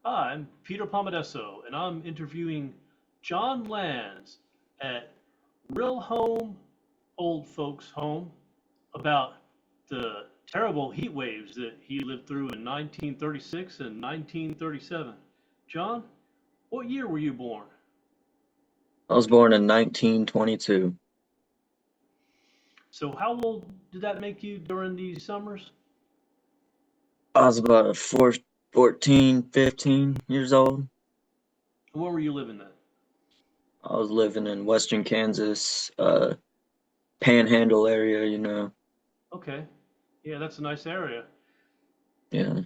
Hi, I'm Peter Palmadesso, and I'm interviewing John Lands at Real Home Old Folks Home about the terrible heat waves that he lived through in 1936 and 1937. John, what year were you born? I was born in 1922. So, how old did that make you during these summers? I was about 14, 15 years old. And where were you living then? I was living in Western Kansas, Panhandle area. Okay, yeah, that's a nice area. Yeah.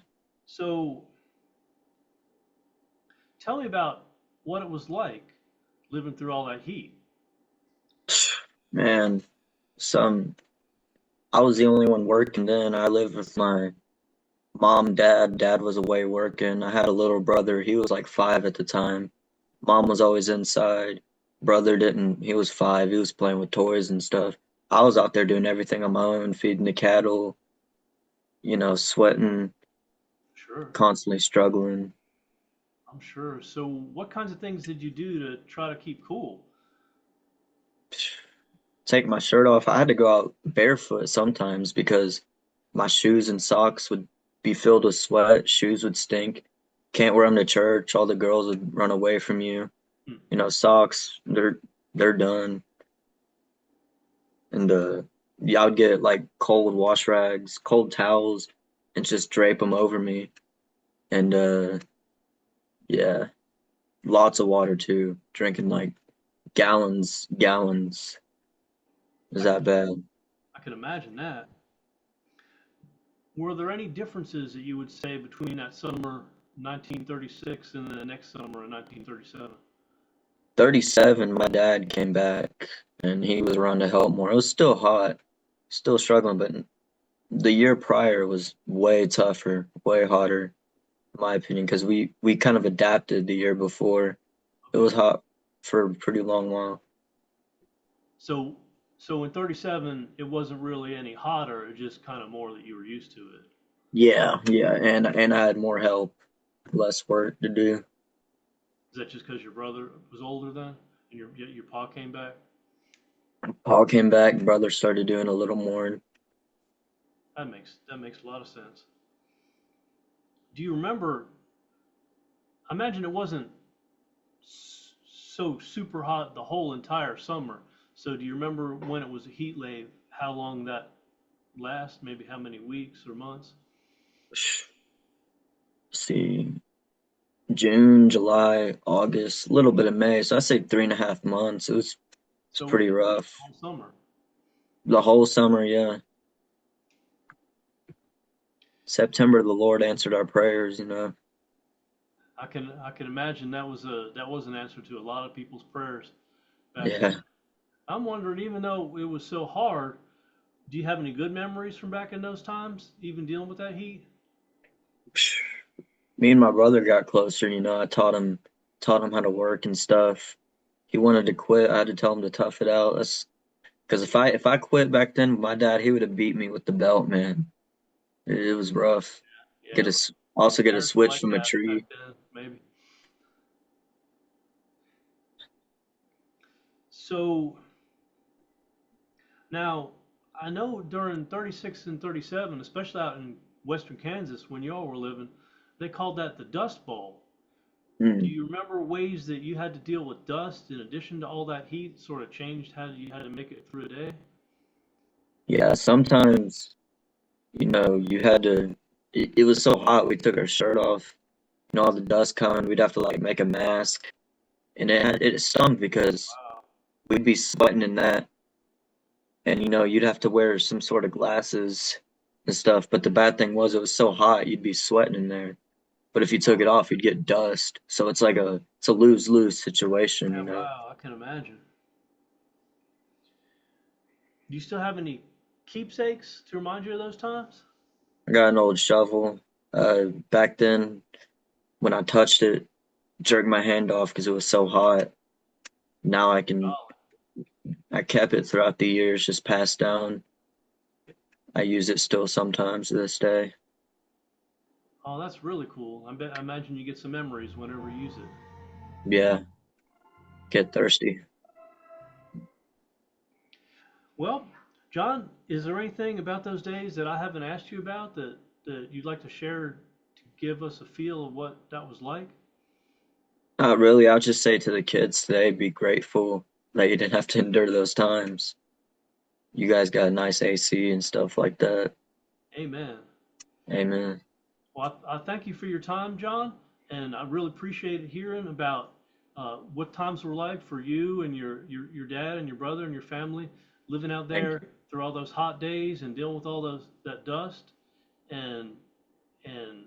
So, tell me about what it was like living through all that heat. Man, some I was the only one working then. I lived with my mom, dad. Dad was away working. I had a little brother. He was like 5 at the time. Mom was always inside. Brother didn't, he was 5. He was playing with toys and stuff. I was out there doing everything on my own, feeding the cattle, sweating, Sure. constantly struggling. I'm sure. So, what kinds of things did you do to try to keep cool? Take my shirt off. I had to go out barefoot sometimes because my shoes and socks would be filled with sweat. Shoes would stink. Can't wear them to church. All the girls would run away from you. Hmm. Socks, they're done. And yeah, I would get like cold wash rags, cold towels, and just drape them over me. And yeah, lots of water too. Drinking like gallons. Is I that can bad? I can imagine that. Were there any differences that you would say between that summer 1936 and the next summer in 1937? 37, my dad came back and he was around to help more. It was still hot, still struggling, but the year prior was way tougher, way hotter, in my opinion, because we kind of adapted the year before. It Okay. was hot for a pretty long while. So so in 37 it wasn't really any hotter, it just kind of more that you were used to it. Yeah, and I had more help, less work to do. Is that just because your brother was older then and your pa came back? Paul came back, brother started doing a little more. That makes a lot of sense. Do you remember? I imagine it wasn't so super hot the whole entire summer. So do you remember when it was a heat wave, how long that lasts? Maybe how many weeks or months? See, June, July, August, a little bit of May. So I say 3.5 months. It's So it pretty was rough. all summer. The whole summer, yeah. September, the Lord answered our prayers. I can imagine that was an answer to a lot of people's prayers back then. Yeah. I'm wondering, even though it was so hard, do you have any good memories from back in those times, even dealing with that heat? Me and my brother got closer. I taught him how to work and stuff. He wanted to quit. I had to tell him to tough it out. That's because if I quit back then with my dad, he would have beat me with the belt, man. It was rough. Yeah, Also get a parents were switch like from a that back tree. then, maybe. So now, I know during 36 and 37, especially out in western Kansas when y'all were living, they called that the Dust Bowl. Do Mm. you remember ways that you had to deal with dust in addition to all that heat sort of changed how you had to make it through a day? Yeah, sometimes you had to. It was so hot, we took our shirt off. All the dust coming, we'd have to like make a mask, and it stunk because Wow. we'd be sweating in that, and you'd have to wear some sort of glasses and stuff. But the bad thing was it was so hot, you'd be sweating in there. But if you took it off, you'd get dust. So it's a lose-lose situation. Yeah, wow, I can imagine. Do you still have any keepsakes to remind you of those times? I got an old shovel. Back then, when I touched it, jerked my hand off because it was so hot. Now Oh, I kept it throughout the years, just passed down. I use it still sometimes to this day. Oh, that's really cool. I imagine you get some memories whenever you use it. Yeah, get thirsty. Well, John, is there anything about those days that I haven't asked you about that you'd like to share to give us a feel of what that was like? Not really. I'll just say to the kids today, be grateful that you didn't have to endure those times. You guys got a nice AC and stuff like that. Amen. Amen. Well, I thank you for your time, John, and I really appreciate hearing about what times were like for you and your dad and your brother and your family living out Thank there you. through all those hot days and dealing with all that dust and and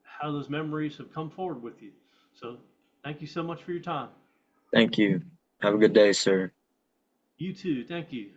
how those memories have come forward with you. So thank you so much for your time. Thank you. Have a good day, sir. You too. Thank you.